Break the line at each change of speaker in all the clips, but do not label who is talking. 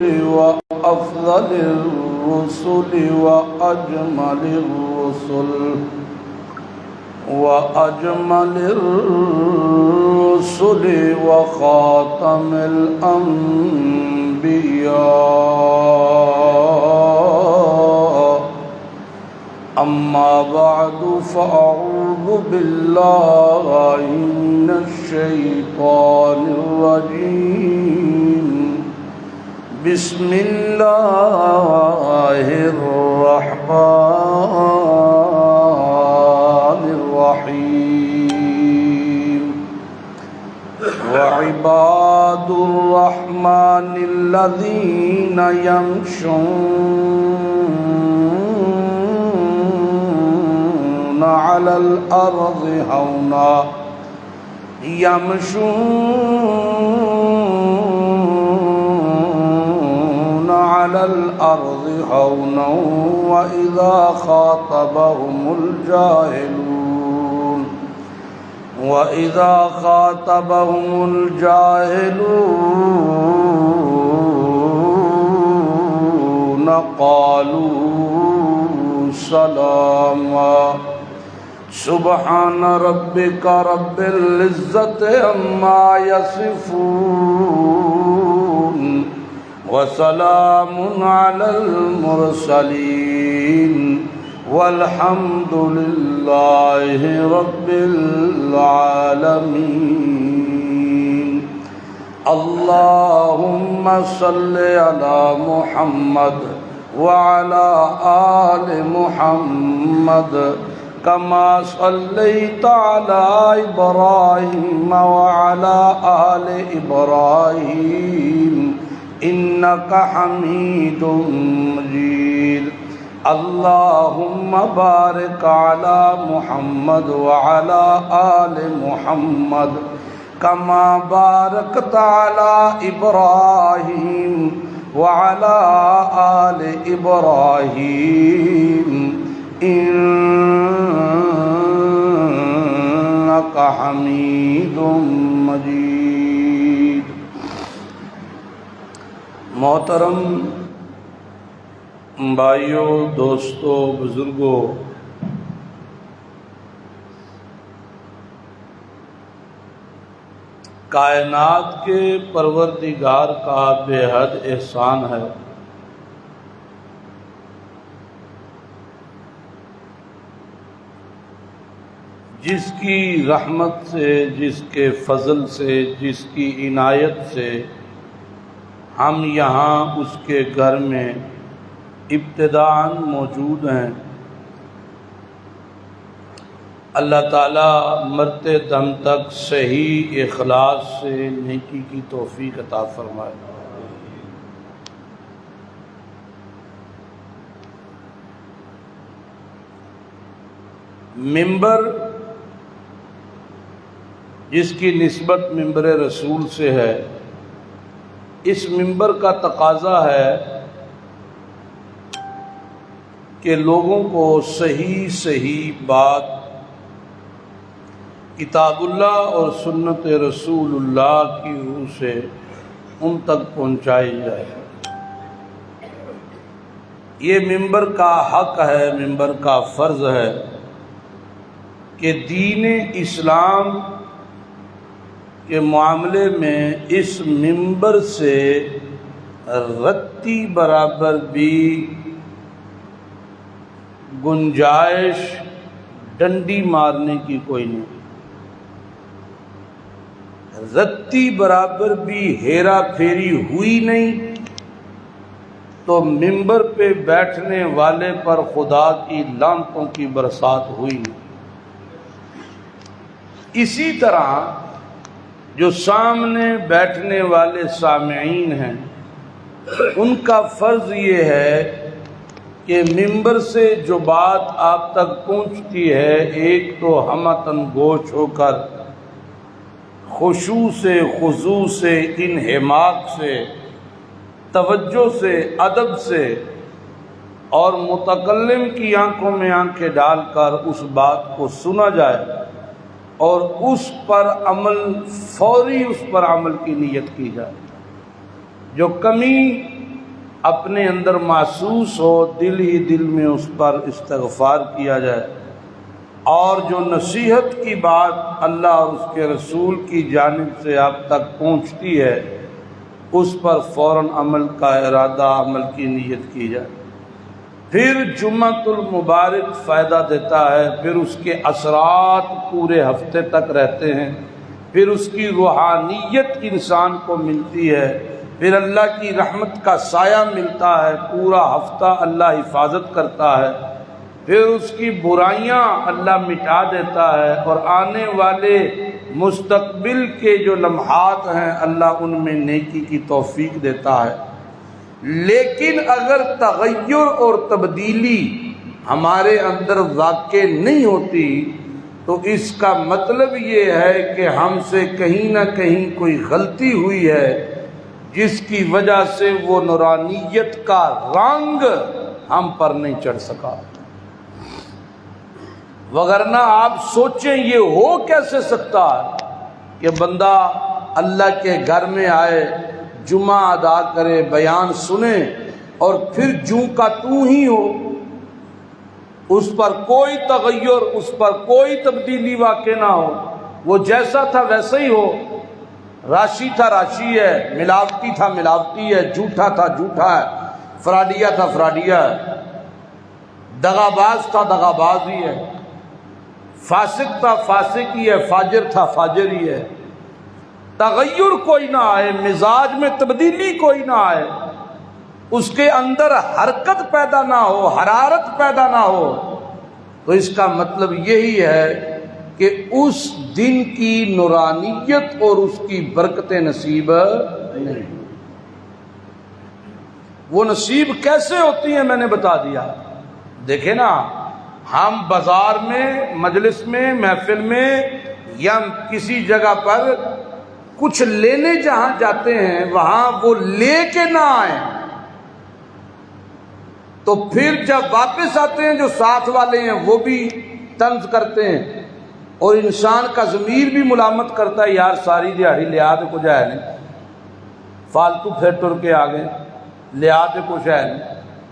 وأفضل الرسل وأجمل الرسل وخاتم الأنبياء أما بعد فأعوذ بالله من الشيطان الرجيم بسم الله الرحمن الرحيم وعباد الرحمن الذين يمشون على الأرض هونا على الأرض هونا وإذا خاطبهم الجاهلون قالوا سلاما سبحان ربك رب العزة عما يصفون وسلام على المرسلين والحمد لله رب العالمين اللهم صل على محمد وعلى آل محمد كما صليت على إبراهيم وعلى آل إبراهيم إنك حميد مجيد اللهم بارك على محمد وعلى آل محمد كما باركت على إبراهيم وعلى آل إبراهيم إنك حميد مجيد محترم بھائیوں، دوستوں، بزرگوں، کائنات کے پروردگار کا بے حد احسان ہے جس کی رحمت سے، جس کے فضل سے، جس کی عنایت سے ہم یہاں اس کے گھر میں ابتداءً موجود ہیں۔ اللہ تعالیٰ مرتے دم تک صحیح اخلاص سے نیکی کی توفیق عطا فرمائے۔ ممبر جس کی نسبت ممبر رسول سے ہے، اس ممبر کا تقاضا ہے کہ لوگوں کو صحیح بات کتاب اللہ اور سنت رسول اللہ کی روح سے ان تک پہنچائی جائے۔ یہ ممبر کا حق ہے، ممبر کا فرض ہے کہ دین اسلام کے معاملے میں اس ممبر سے رتی برابر بھی گنجائش ڈنڈی مارنے کی کوئی نہیں، رتی برابر بھی ہیرا پھیری ہوئی نہیں تو ممبر پہ بیٹھنے والے پر خدا کی لعنتوں کی برسات ہوئی نہیں۔ اسی طرح جو سامنے بیٹھنے والے سامعین ہیں، ان کا فرض یہ ہے کہ ممبر سے جو بات آپ تک پہنچتی ہے، ایک تو ہمتن گوش ہو کر خشوع سے، خضوع سے، انہماک سے، توجہ سے، ادب سے اور متکلم کی آنکھوں میں آنکھیں ڈال کر اس بات کو سنا جائے اور اس پر عمل فوری اس پر عمل کی نیت کی جائے۔ جو کمی اپنے اندر محسوس ہو، دل ہی دل میں اس پر استغفار کیا جائے، اور جو نصیحت کی بات اللہ اور اس کے رسول کی جانب سے آپ تک پہنچتی ہے اس پر فوراً عمل کا ارادہ، عمل کی نیت کی جائے۔ پھر جمعۃ المبارک فائدہ دیتا ہے، پھر اس کے اثرات پورے ہفتے تک رہتے ہیں، پھر اس کی روحانیت انسان کو ملتی ہے، پھر اللہ کی رحمت کا سایہ ملتا ہے، پورا ہفتہ اللہ حفاظت کرتا ہے، پھر اس کی برائیاں اللہ مٹا دیتا ہے، اور آنے والے مستقبل کے جو لمحات ہیں اللہ ان میں نیکی کی توفیق دیتا ہے۔ لیکن اگر تغیر اور تبدیلی ہمارے اندر واقع نہیں ہوتی تو اس کا مطلب یہ ہے کہ ہم سے کہیں نہ کہیں کوئی غلطی ہوئی ہے جس کی وجہ سے وہ نورانیت کا رنگ ہم پر نہیں چڑھ سکا۔ وگرنہ آپ سوچیں یہ ہو کیسے سکتا ہے کہ بندہ اللہ کے گھر میں آئے، جمعہ ادا کرے، بیان سنے، اور پھر جوں کا توں ہی ہو، اس پر کوئی تغیر، اس پر کوئی تبدیلی واقع نہ ہو، وہ جیسا تھا ویسا ہی ہو، راشی تھا راشی ہے، ملاوٹی تھا ملاوٹی ہے، جھوٹا تھا جھوٹا ہے، فراڈیا تھا فراڈیا ہے، دغاباز تھا دغاباز ہی ہے، فاسق تھا فاسق ہی ہے، فاجر تھا فاجر ہی ہے۔ تغیر کوئی نہ آئے، مزاج میں تبدیلی کوئی نہ آئے، اس کے اندر حرکت پیدا نہ ہو، حرارت پیدا نہ ہو، تو اس کا مطلب یہی ہے کہ اس دن کی نورانیت اور اس کی برکتیں نصیب نہیں۔ وہ نصیب کیسے ہوتی ہیں میں نے بتا دیا۔ دیکھیں نا، ہم بازار میں، مجلس میں، محفل میں یا کسی جگہ پر کچھ لینے جہاں جاتے ہیں وہاں وہ لے کے نہ آئیں، تو پھر جب واپس آتے ہیں جو ساتھ والے ہیں وہ بھی طنز کرتے ہیں، اور انسان کا ضمیر بھی ملامت کرتا ہے، یار ساری دیہڑی لیا تو کچھ ہے نہیں، فالتو پھر ٹر کے آ گئے، لیا تو کچھ ہے نہیں،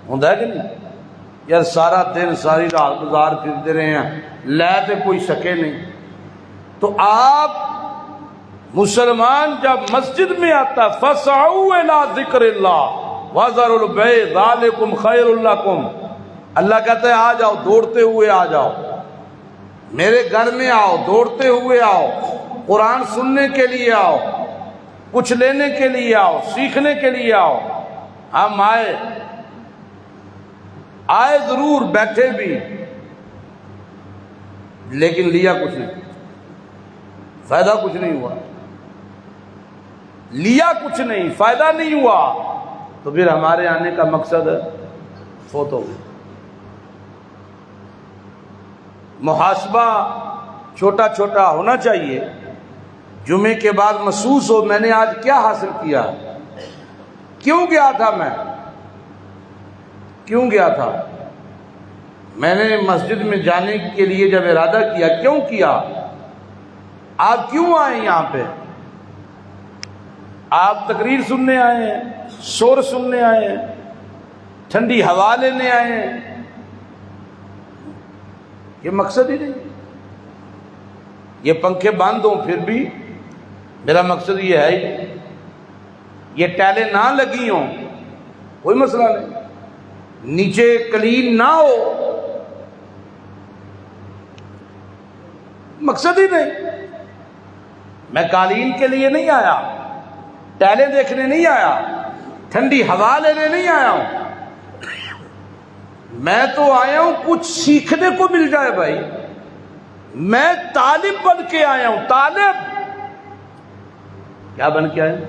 ہوتا ہے کہ نہیں؟ یار سارا دن ساری رات بازار پھرتے رہے ہیں، لے تو کوئی سکے نہیں۔ تو آپ مسلمان جب مسجد میں آتا فَسْعَوْا إِلَىٰ ذِكْرِ اللَّهِ وَذَرُوا الْبَيْعَ ذَٰلِكُمْ خَيْرٌ لَكُمْ، اللہ کہتا ہے آ جاؤ، دوڑتے ہوئے آ جاؤ، میرے گھر میں آؤ، دوڑتے ہوئے آؤ، قرآن سننے کے لیے آؤ، کچھ لینے کے لیے آؤ، سیکھنے کے لیے آؤ۔ ہم آئے ضرور، بیٹھے بھی، لیکن لیا کچھ نہیں، فائدہ کچھ نہیں ہوا، لیا کچھ نہیں، فائدہ نہیں ہوا، تو پھر ہمارے آنے کا مقصد فوت ہو گیا۔ محاسبہ چھوٹا چھوٹا ہونا چاہیے، جمعے کے بعد محسوس ہو میں نے آج کیا حاصل کیا، کیوں گیا تھا، میں کیوں گیا تھا، میں نے مسجد میں جانے کے لیے جب ارادہ کیا کیوں کیا، آپ کیوں آئے یہاں پہ، آپ تقریر سننے آئے ہیں، شور سننے آئے ہیں، ٹھنڈی ہوا لینے آئے ہیں، یہ مقصد ہی نہیں۔ یہ پنکھے بند ہوں پھر بھی میرا مقصد یہ ہے ہی، یہ ٹائلیں نہ لگی ہوں کوئی مسئلہ نہیں، نیچے کلین نہ ہو مقصد ہی نہیں۔ میں قالین کے لیے نہیں آیا، ٹائلیں دیکھنے نہیں آیا، ٹھنڈی ہوا لینے نہیں آیا ہوں، میں تو آیا ہوں کچھ سیکھنے کو مل جائے بھائی، میں طالب بن کے آیا ہوں، طالب، کیا بن کے آیا ہوں؟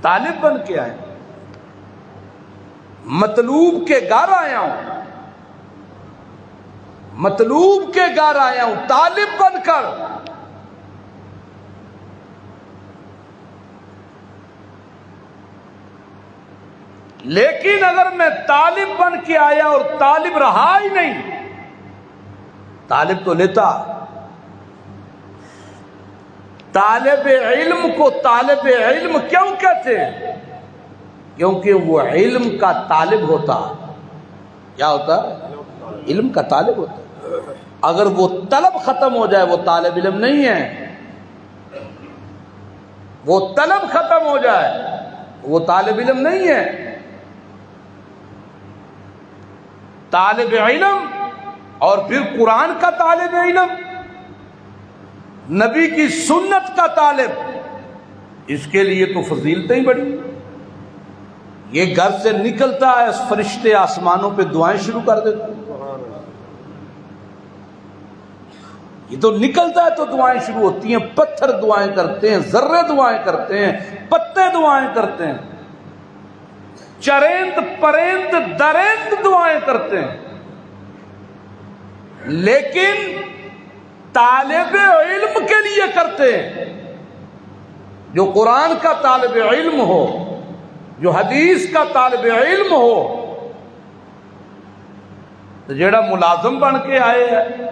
طالب بن کے آیا ہوں، مطلوب کے گھر آیا ہوں، مطلوب کے گھر آیا ہوں طالب بن کر۔ لیکن اگر میں طالب بن کے آیا اور طالب رہا ہی نہیں، طالب تو لیتا، طالب علم کو طالب علم کیوں کہتے ہیں؟ کیونکہ وہ علم کا طالب ہوتا ہے۔ کیا ہوتا ہے؟ علم کا طالب ہوتا ہے۔ اگر وہ طلب ختم ہو جائے وہ طالب علم نہیں ہے، وہ طلب ختم ہو جائے وہ طالب علم نہیں ہے۔ طالب علم اور پھر قرآن کا طالب علم، نبی کی سنت کا طالب، اس کے لیے تو فضیلتیں ہی بڑی۔ یہ گھر سے نکلتا ہے فرشتے آسمانوں پہ دعائیں شروع کر دیتے ہیں، یہ تو نکلتا ہے تو دعائیں شروع ہوتی ہیں، پتھر دعائیں کرتے ہیں، ذرے دعائیں کرتے ہیں، پتے دعائیں کرتے ہیں، چرند پرند درند دعائیں کرتے ہیں۔ لیکن طالب علم کے لیے کرتے ہیں، جو قرآن کا طالب علم ہو، جو حدیث کا طالب علم ہو، تو جیڑا ملازم بن کے آئے ہیں،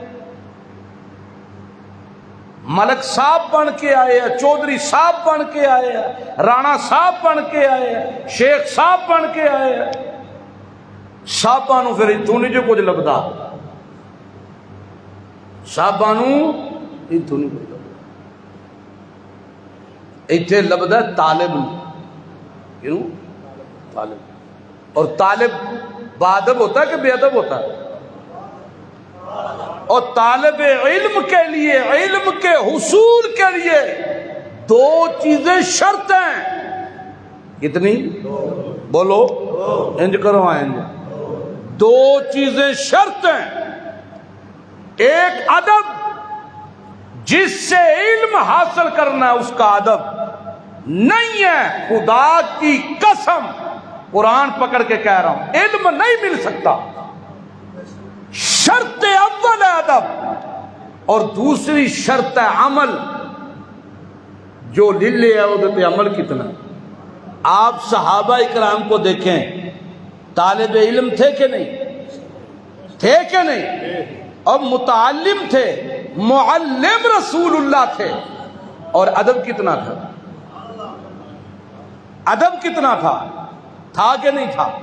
ملک صاحب بن کے آئے ہیں، چودھری صاحب بن کے آئے ہیں، رانا صاحب بن کے آئے ہیں، شیخ صاحب بن کے آئے ہیں، صاحبانو پھر اتوں نہیں جو کچھ لبدا، صاحبانو اتوں نہیں کچھ لبدا، اتنے لبدا طالب، کیوں؟ طالب۔ اور طالب بادب ہوتا ہے کہ بے ادب ہوتا ہے؟ اور طالب علم کے لیے، علم کے حصول کے لیے دو چیزیں شرط ہیں۔ کتنی؟ بولو، انج کرو، انج۔ دو چیزیں شرط ہیں، ایک ادب، جس سے علم حاصل کرنا ہے اس کا ادب نہیں ہے، خدا کی قسم قرآن پکڑ کے کہہ رہا ہوں، علم نہیں مل سکتا۔ شرط اول ہے ادب، اور دوسری شرط ہے عمل۔ جو للے ہے وہ پہ عمل کتنا۔ آپ صحابہ اکرام کو دیکھیں، طالب علم تھے کہ نہیں؟ تھے کہ نہیں؟ اور متعلم تھے، معلم رسول اللہ تھے، اور ادب کتنا تھا؟ ادب کتنا تھا؟ تھا کہ نہیں تھا؟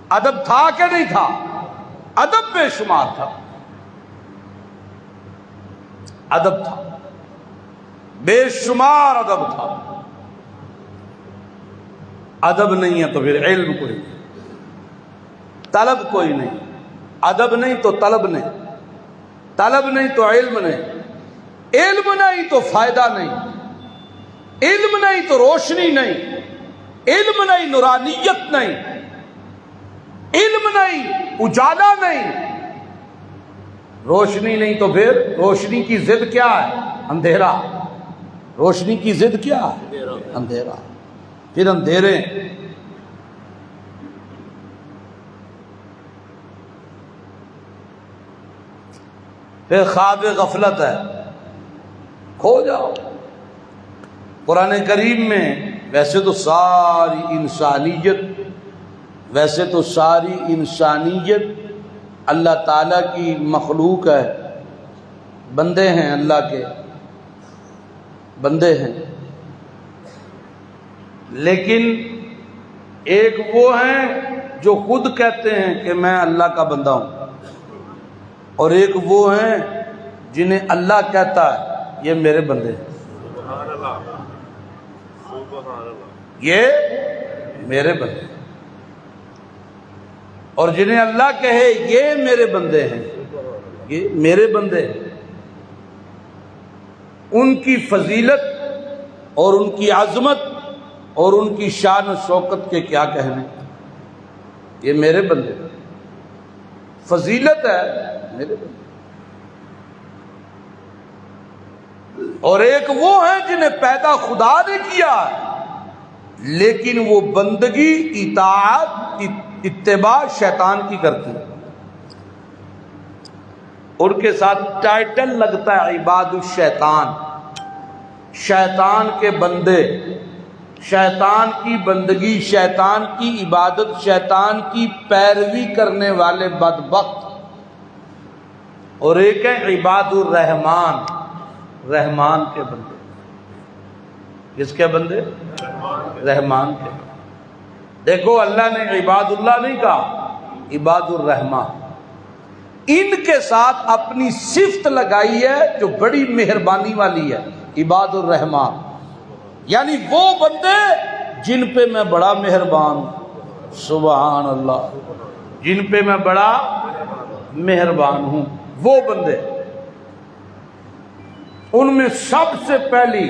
ادب تھا کہ نہیں تھا؟ ادب بے شمار تھا، ادب تھا، بے شمار ادب تھا۔ ادب نہیں ہے تو پھر علم کوئی نہیں، طلب کوئی نہیں۔ ادب نہیں تو طلب نہیں، طلب نہیں تو علم نہیں، علم نہیں تو فائدہ نہیں، علم نہیں تو روشنی نہیں، علم نہیں نورانیت نہیں، علم نہیں اجالا نہیں، روشنی نہیں تو پھر روشنی کی ضد کیا ہے؟ اندھیرا۔ روشنی کی ضد کیا ہے؟ اندھیرا۔ پھر اندھیرے، پھر خواب غفلت ہے، کھو جاؤ۔ قرآن کریم میں ویسے تو ساری انسانیت اللہ تعالیٰ کی مخلوق ہے، بندے ہیں، اللہ کے بندے ہیں، لیکن ایک وہ ہیں جو خود کہتے ہیں کہ میں اللہ کا بندہ ہوں، اور ایک وہ ہیں جنہیں اللہ کہتا ہے یہ میرے بندے ہیں، یہ میرے بندے ہیں۔ اور جنہیں اللہ کہے یہ میرے بندے ہیں، یہ میرے بندے ہیں، ان کی فضیلت اور ان کی عظمت اور ان کی شان و شوکت کے کیا کہنے۔ یہ میرے بندے ہیں، فضیلت ہے میرے بندے۔ اور ایک وہ ہیں جنہیں پیدا خدا نے کیا ہے، لیکن وہ بندگی، اطاعت، اتباع شیطان کی کرتے ہیں۔ ان کے ساتھ ٹائٹل لگتا ہے عباد الشیطان، شیطان کے بندے، شیطان کی بندگی، شیطان کی عبادت، شیطان کی پیروی کرنے والے بدبخت۔ اور ایک ہے عباد الرحمان، رحمان کے بندے۔ کس کے بندے؟ رحمان کے۔ دیکھو اللہ نے عباد اللہ نہیں کہا، عباد الرحمن، ان کے ساتھ اپنی صفت لگائی ہے جو بڑی مہربانی والی ہے، عباد الرحمن، یعنی وہ بندے جن پہ میں بڑا مہربان ہوں، سبحان اللہ، جن پہ میں بڑا مہربان ہوں، وہ بندے، ان میں سب سے پہلی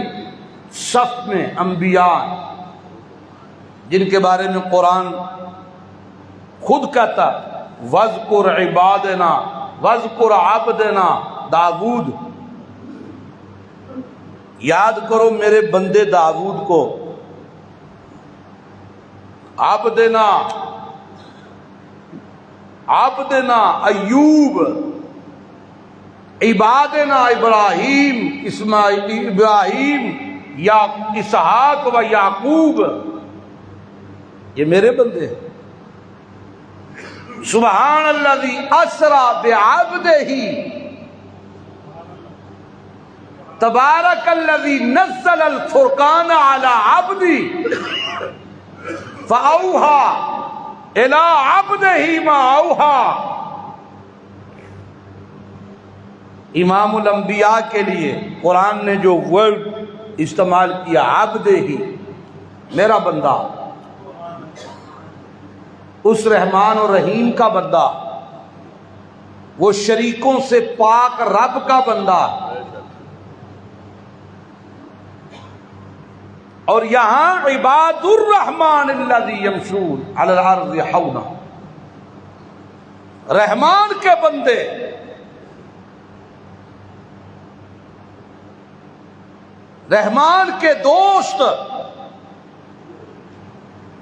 صف میں انبیاء، جن کے بارے میں قرآن خود کہتا وَاذْكُرْ عِبَادَنَا وَاذْكُرْ عَبْدَنَا داؤد، یاد کرو میرے بندے داؤد کو، عبدنا ایوب، عبادنا ابراہیم یا اسحاق و یعقوب، یہ میرے بندے ہیں۔ سبحان الذی اسری بعبدہ تبارک الذی نزل الفرقان علی عبدہ فاوحی الی عبدہ ما اوحی۔ امام الانبیاء کے لیے قرآن نے جو ورڈ استعمال کیا عبدہ ہی، میرا بندہ، اس رحمان اور رحیم کا بندہ، وہ شریکوں سے پاک رب کا بندہ، اور یہاں عباد الرحمن الذی یمشون علی الارض حونا، رحمان کے بندے، رحمان کے دوست،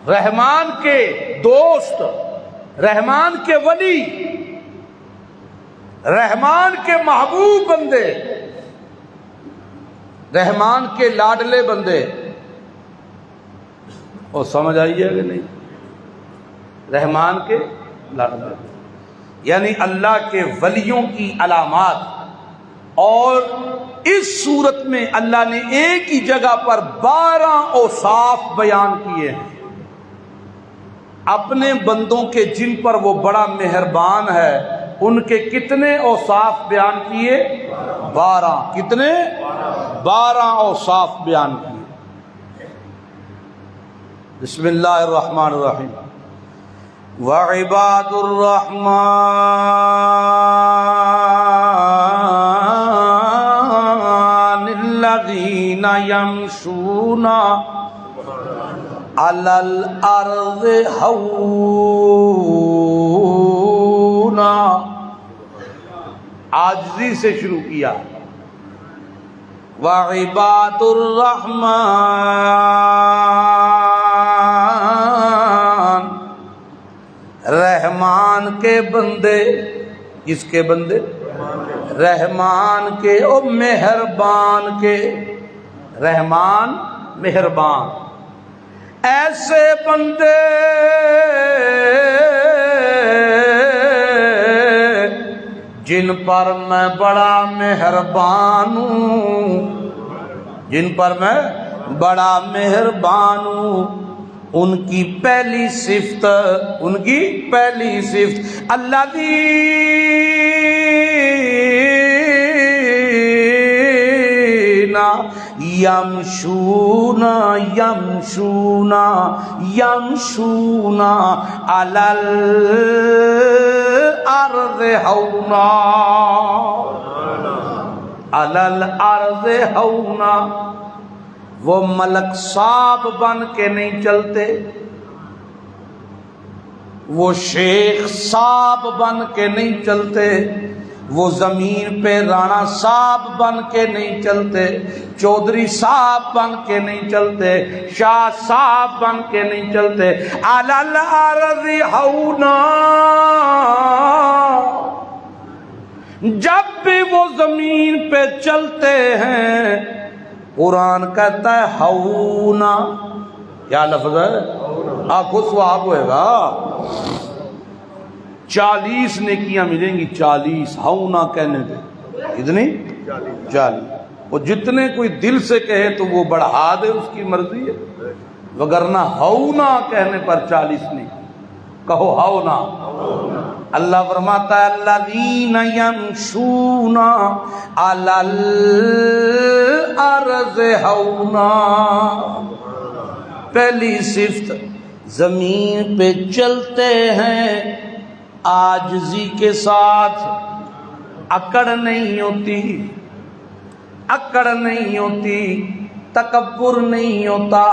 رحمان کے دوست، رحمان کے ولی، رحمان کے محبوب بندے، رحمان کے لاڈلے بندے، اور سمجھ آئی ہے کہ نہیں؟ رحمان کے لاڈلے، یعنی اللہ کے ولیوں کی علامات۔ اور اس صورت میں اللہ نے ایک ہی جگہ پر 12 اوصاف بیان کیے ہیں اپنے بندوں کے، جن پر وہ بڑا مہربان ہے، ان کے کتنے اوصاف بیان کیے؟ 12۔ کتنے؟ 12 اوصاف بیان کیے۔ بسم اللہ الرحمن الرحیم۔ وعباد الرحمن الذین یمشون علی الارض ہونا، عاجزی سے شروع کیا۔ وعباد الرحمن، رحمان کے بندے، کس کے بندے؟ رحمان کے، او مہربان کے، رحمان مہربان، ایسے بندے جن پر میں بڑا مہربان ہوں، جن پر میں بڑا مہربان ہوں۔ ان کی پہلی صفت، ان کی پہلی صفت الذین یمشون علی الارض ہونا، علی الارض ہونا۔ وہ ملک صاحب بن کے نہیں چلتے، وہ شیخ صاحب بن کے نہیں چلتے، وہ زمین پہ رانا صاحب بن کے نہیں چلتے، چودھری صاحب بن کے نہیں چلتے، شاہ صاحب بن کے نہیں چلتے، علی الارض ہونا۔ جب بھی وہ زمین پہ چلتے ہیں، قرآن کہتا ہے ہونا، کیا لفظ ہے؟ آنکھوں سواب ہوئے گا، 40 نیکیاں ملیں گی، 40 ہونا کہنے دے، اتنی 40۔ وہ جتنے کوئی دل سے کہے تو وہ بڑھا دے، اس کی مرضی ہے، وگرنہ ہونا کہنے پر 40 نہیں، کہو ہونا۔ اللہ فرماتا ہے الذین یمشون علی الارض ہونا، پہلی صفت زمین پہ چلتے ہیں عاجزی کے ساتھ، اکڑ نہیں ہوتی، اکڑ نہیں ہوتی، تکبر نہیں ہوتا،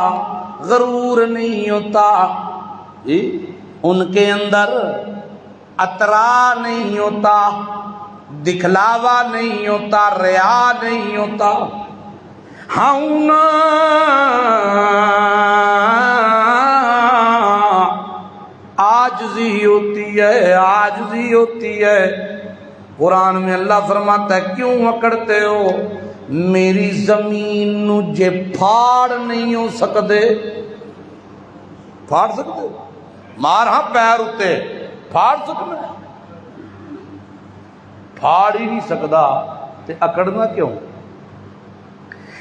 غرور نہیں ہوتا، ان کے اندر اطرا نہیں ہوتا، دکھلاوا نہیں ہوتا، ریا نہیں ہوتا، ہونا عاجزی ہوتی ہے، عاجزی ہوتی ہے۔ قرآن میں اللہ فرماتا ہے کیوں اکڑتے ہو؟ میری زمین نو جے پھاڑ نہیں ہو سکتے، پھاڑ سکتے مار ہاں پیر اتے پھاڑ سکنا، پھاڑ ہی نہیں سکتا تے اکڑنا کیوں؟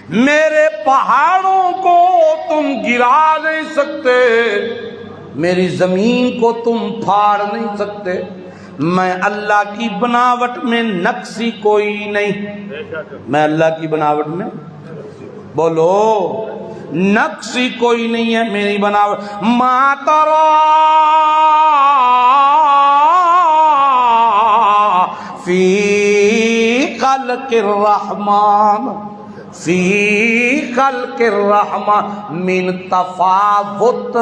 میرے پہاڑوں کو تم گرا نہیں سکتے، میری زمین کو تم پھاڑ نہیں سکتے، میں اللہ کی بناوٹ میں نقصی کوئی نہیں، میں اللہ کی بناوٹ میں بولو نقصی کوئی نہیں ہے میری بناوٹ۔ ما ترى فی خلق الرحمن فی خلق الرحمن من تفاوت،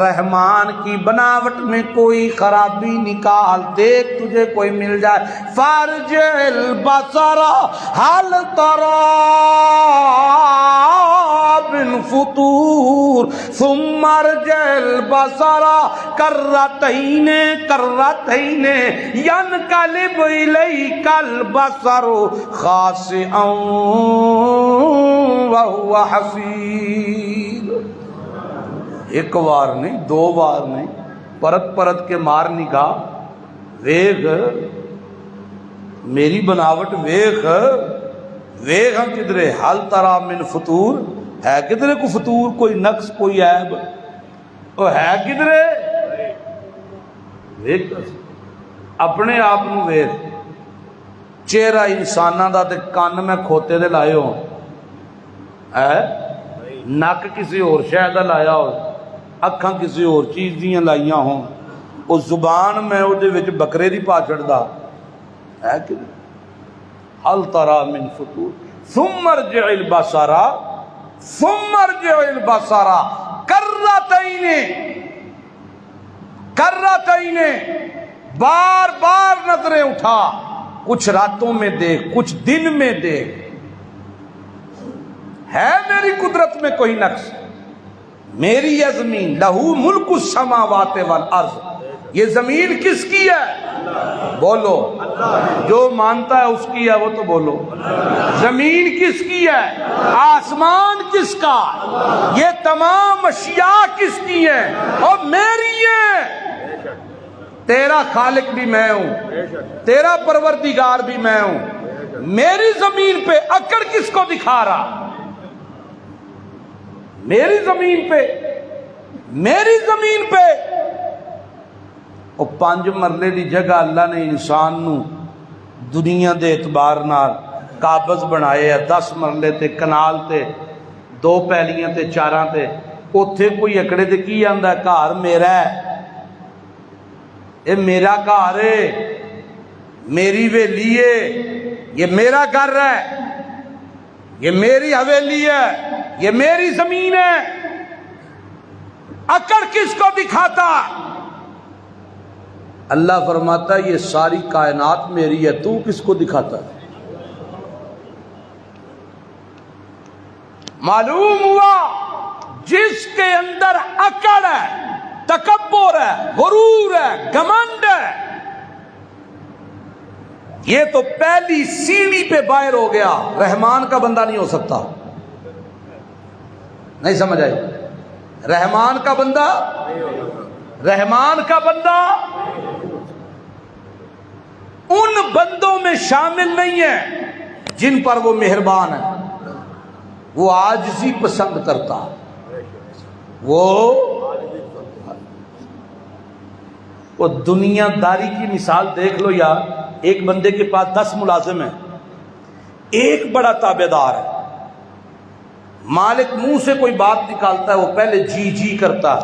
رحمان کی بناوٹ میں کوئی خرابی نکال، دیکھ تجھے کوئی مل جائے۔ فارجع البصر هل ترى من فطور ثم ارجع البصر کرتین ینقلب الیک البصر خاسئا وهو حسیر۔ ایک بار نہیں، دو بار نہیں، پرت پرت کے مار نگاہ، ویخ میری بناوٹ، ویخ ویخ ہم کدرے حل ترا من فطور، ہے کدرے کو فطور، کوئی نقص کوئی عیب، وہ ہے کدرے؟ ویخ اپنے آپ نو ویخ، چہرہ انسانہ دا تے کان میں کھوتے دے لائے ہوں، نک کسی اور شاید لایا ہو، اکھاں کسی اور چیز دیاں لائیاں ہوں، وہ زبان میں وہ دے وچ بکرے دی پاچڑ دا ہے کہ حل ترا من فطور ثم ارجع البصر کرتین، بار بار نظریں اٹھا، کچھ راتوں میں دیکھ، کچھ دن میں دیکھ، ہے میری قدرت میں کوئی نقص؟ میری یہ زمین لہو ملک السماوات والارض، یہ زمین کس کی ہے؟ بولو جو مانتا ہے اس کی ہے وہ تو بولو۔ زمین کس کی ہے؟ آسمان کس کا؟ یہ تمام اشیاء کس کی ہیں؟ اور میری ہے۔ تیرا خالق بھی میں ہوں، تیرا پروردگار بھی میں ہوں، میری زمین پہ اکڑ کس کو دکھا رہا؟ میری زمین پہ، میری زمین پہ وہ 5 مرلے دی جگہ اللہ نے انسان نو دنیا دے اعتبار نال قابض بنائے ہے، 10 مرلے تے کنال تے 2 پیلیاں تے 4 تے، اوتھے کوئی اکڑے تے کی آندا ہے گھر میرا ہے، یہ میرا گھر ہے، میری حویلی ہے، یہ میرا گھر ہے، یہ میری حویلی ہے، یہ میری زمین ہے۔ اکڑ کس کو دکھاتا؟ اللہ فرماتا ہے یہ ساری کائنات میری ہے، تو کس کو دکھاتا ہے؟ معلوم ہوا جس کے اندر اکڑ ہے، تکبر ہے، غرور ہے، گھمنڈ ہے، یہ تو پہلی سیڑھی پہ باہر ہو گیا، رحمان کا بندہ نہیں ہو سکتا۔ نہیں سمجھ آئی؟ رحمان کا بندہ، رحمان کا بندہ ان بندوں میں شامل نہیں ہے جن پر وہ مہربان ہے، وہ عاجزی پسند کرتا، وہ دنیا داری کی مثال دیکھ لو یار. ایک بندے کے پاس 10 ملازم ہیں، ایک بڑا تابع دار ہے. مالک منہ سے کوئی بات نکالتا ہے وہ پہلے جی جی کرتا ہے،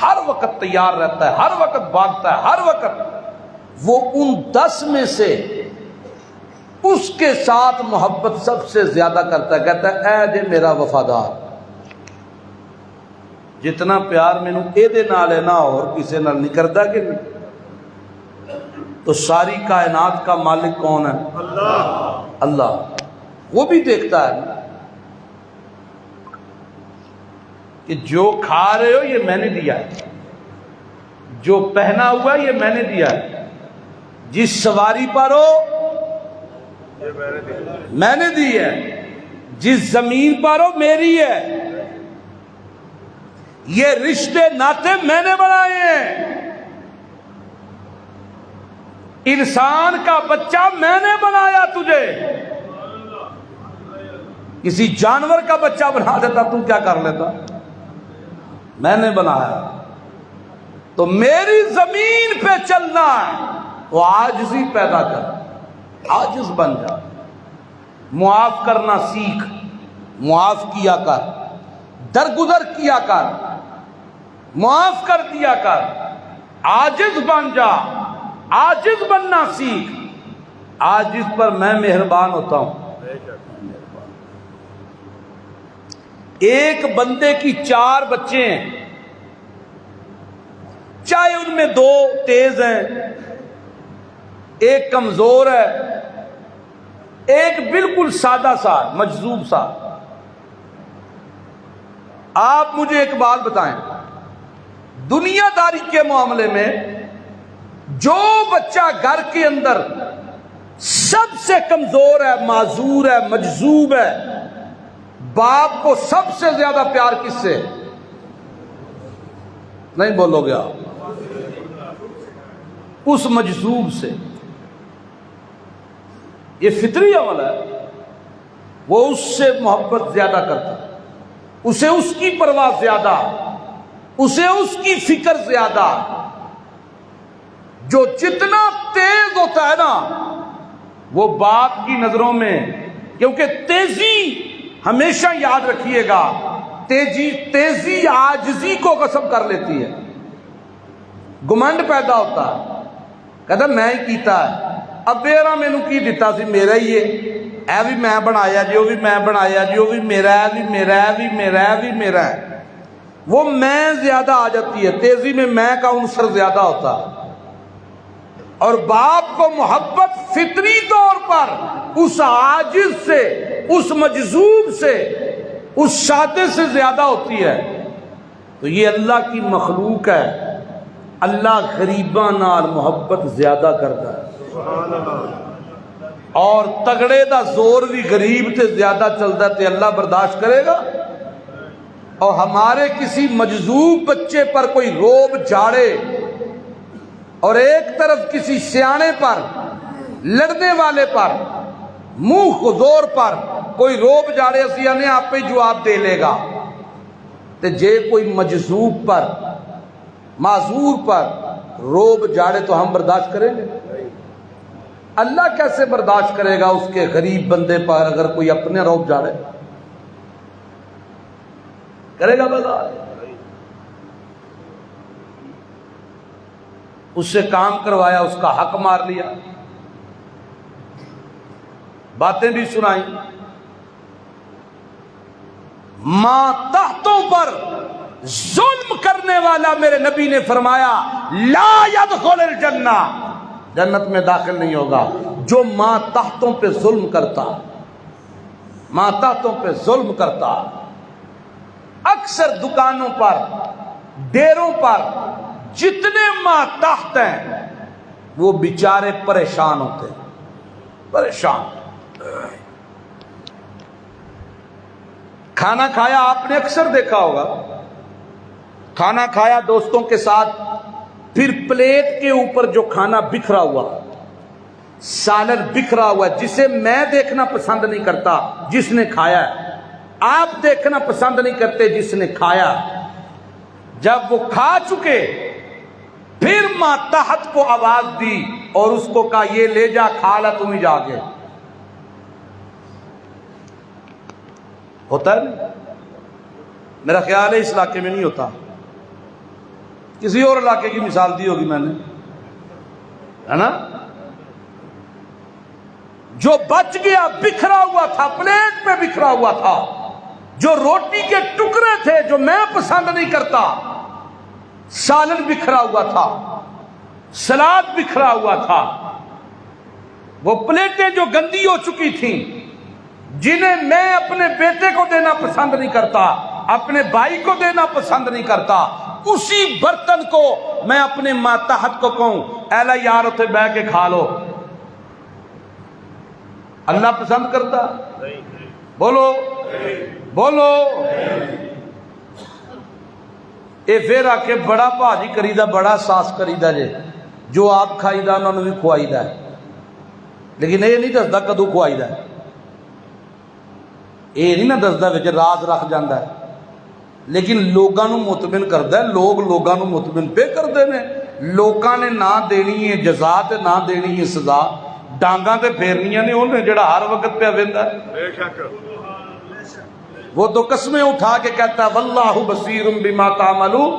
ہر وقت تیار رہتا ہے، ہر وقت بھاگتا ہے، ہر وقت. وہ ان 10 میں سے اس کے ساتھ محبت سب سے زیادہ کرتا ہے. کہتا ہے اے جے میرا وفادار، جتنا پیار مینوں اے دے نال ہے نا اور کسی نال نہیں کردا کہ نہیں. تو ساری کائنات کا مالک کون ہے؟ اللہ. وہ بھی دیکھتا ہے کہ جو کھا رہے ہو یہ میں نے دیا ہے، جو پہنا ہوا یہ میں نے دیا ہے، جس سواری پر ہو میں نے دی ہے، جس زمین پر ہو میری ہے، یہ رشتے ناطے میں نے بنائے ہیں. انسان کا بچہ میں نے بنایا تجھے. کسی جانور کا بچہ بنا دیتا تو کیا کر لیتا؟ میں نے بنایا. تو میری زمین پہ چلنا ہے، وہ عاجزی پیدا کر، عاجز بن جا. معاف کرنا سیکھ، معاف کیا کر، درگزر کیا کر، معاف کر دیا کر. عاجز بن جا، عاجز بننا سیکھ. عاجز پر میں مہربان ہوتا ہوں. ایک بندے کی 4 بچے ہیں، چاہے ان میں 2 تیز ہیں، ایک کمزور ہے، ایک بالکل سادہ سا مجذوب سا. آپ مجھے ایک بات بتائیں، دنیا داری کے معاملے میں جو بچہ گھر کے اندر سب سے کمزور ہے، معذور ہے، مجذوب ہے، باپ کو سب سے زیادہ پیار کس سے؟ نہیں بولو گے آپ؟ اس مجذوب سے. یہ فطری عمل ہے. وہ اس سے محبت زیادہ کرتا ہے، اسے اس کی پرواہ زیادہ، اسے اس کی فکر زیادہ. جو جتنا تیز ہوتا ہے نا وہ باپ کی نظروں میں، کیونکہ تیزی ہمیشہ یاد رکھیے گا، تیزی عاجزی کو غصب کر لیتی ہے. گمنڈ پیدا ہوتا ہے، کہتا میں ہی کیتا ہے، اب میرا مینوں کی دیتا سی، میرا ہی ہے، اے بھی میں بنایا جی، وہ بھی میں بنایا جی، وہ بھی میرا ہے، بھی میرا ہے، بھی میرا ہے، بھی میرا ہے. وہ میں زیادہ آ جاتی ہے، تیزی میں کا عنصر زیادہ ہوتا ہے. اور باپ کو محبت فطری طور پر اس عاجز سے، اس مجذوب سے، اس سادے سے زیادہ ہوتی ہے. تو یہ اللہ کی مخلوق ہے. اللہ غریباں نال محبت زیادہ کرتا ہے، اور تگڑے دا زور بھی غریب تے زیادہ چلتا ہے تے اللہ برداشت کرے گا؟ اور ہمارے کسی مجذوب بچے پر کوئی روب جھاڑے اور ایک طرف کسی سیانے پر، لڑنے والے پر، منہ زور پر کوئی روب جھاڑے، اسی نے آپ پہ جواب دے لے گا. تے جے کوئی مجذوب پر، معذور پر روب جاڑے تو ہم برداشت کریں گے؟ اللہ کیسے برداشت کرے گا اس کے غریب بندے پر اگر کوئی اپنے روب جاڑے؟ کرے گا برداشت؟ اس سے کام کروایا، اس کا حق مار لیا، باتیں بھی سنائیں. ماں تحتوں پر ظلم کرنے والا میرے نبی نے فرمایا لا يدخل الجنہ، جنت میں داخل نہیں ہوگا. جو ماں تحتوں پہ ظلم کرتا، ماں تحتوں پہ ظلم کرتا. اکثر دکانوں پر، ڈیروں پر جتنے ماں تحت ہیں وہ بیچارے پریشان ہوتے ہیں، پریشان. کھانا کھایا، آپ نے اکثر دیکھا ہوگا، کھانا کھایا دوستوں کے ساتھ، پھر پلیٹ کے اوپر جو کھانا بکھرا ہوا، سالن بکھرا ہوا، جسے میں دیکھنا پسند نہیں کرتا، جس نے کھایا ہے. آپ دیکھنا پسند نہیں کرتے، جس نے کھایا. جب وہ کھا چکے پھر ماتحت کو آواز دی اور اس کو کہا یہ لے جا کھا لا تم ہی جا کے. ہوتا ہے نہیں؟ میرا خیال ہے اس علاقے میں نہیں ہوتا، کسی اور علاقے کی مثال دی ہوگی میں نے، ہے نا؟ جو بچ گیا بکھرا ہوا تھا، پلیٹ پہ بکھرا ہوا تھا، جو روٹی کے ٹکڑے تھے جو میں پسند نہیں کرتا، سالن بکھرا ہوا تھا، سلاد بکھرا ہوا تھا، وہ پلیٹیں جو گندی ہو چکی تھیں جنہیں میں اپنے بیٹے کو دینا پسند نہیں کرتا، اپنے بھائی کو دینا پسند نہیں کرتا، اسی برتن کو میں اپنے ماتحت کو کہوں ایلا یار اتنے بہ کے کھا لو، اللہ پسند کرتا؟ بولو بولو. اے پھر آ کے بڑا بھاجی کریدا، بڑا ساس کریدا جے، جو آپ کھائی دا انہوں نے بھی کھوائی دا ہے، لیکن یہ نہیں دستا کدو کھوائی دا ہے، یہ نہیں نہ دستا وچ راز رکھ جاندہ ہے، لیکن لوگاں نو مطمئن کردا ہے. لوگ لوگاں نو مطمئن پہ کردے نے، لوگاں نے نہ دینی ہے جزا تے نہ دینی ہے سزا، ڈانگاں تے پھیرنیاں نے انہیں جڑا ہر وقت پہ ویندا ہے. وہ تو قسمیں اٹھا کے کہتا ہے واللہ بصیر بما تعملون،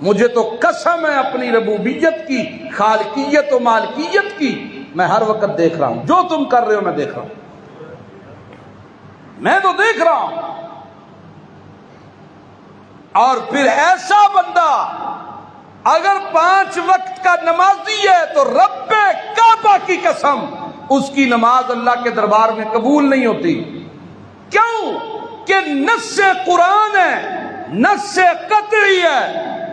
مجھے تو قسم ہے اپنی ربوبیت کی، خالقیت و مالکیت کی، میں ہر وقت دیکھ رہا ہوں، جو تم کر رہے ہو میں دیکھ رہا ہوں، میں تو دیکھ رہا ہوں. اور پھر ایسا بندہ اگر 5 وقت کا نمازی ہے تو رب کعبہ کی قسم اس کی نماز اللہ کے دربار میں قبول نہیں ہوتی. کیوں؟ کہ نص قرآن ہے، نص قطعی ہے.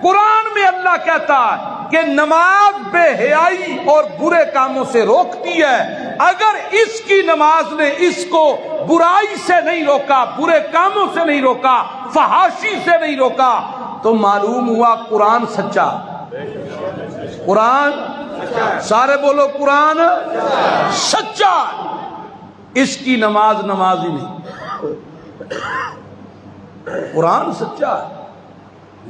قرآن میں اللہ کہتا ہے کہ نماز بے حیائی اور برے کاموں سے روکتی ہے. اگر اس کی نماز نے اس کو برائی سے نہیں روکا، برے کاموں سے نہیں روکا، فحاشی سے نہیں روکا، تو معلوم ہوا قرآن سچا. قرآن سارے بولو قرآن سچا. اس کی نماز نماز ہی نہیں، قرآن سچا ہے.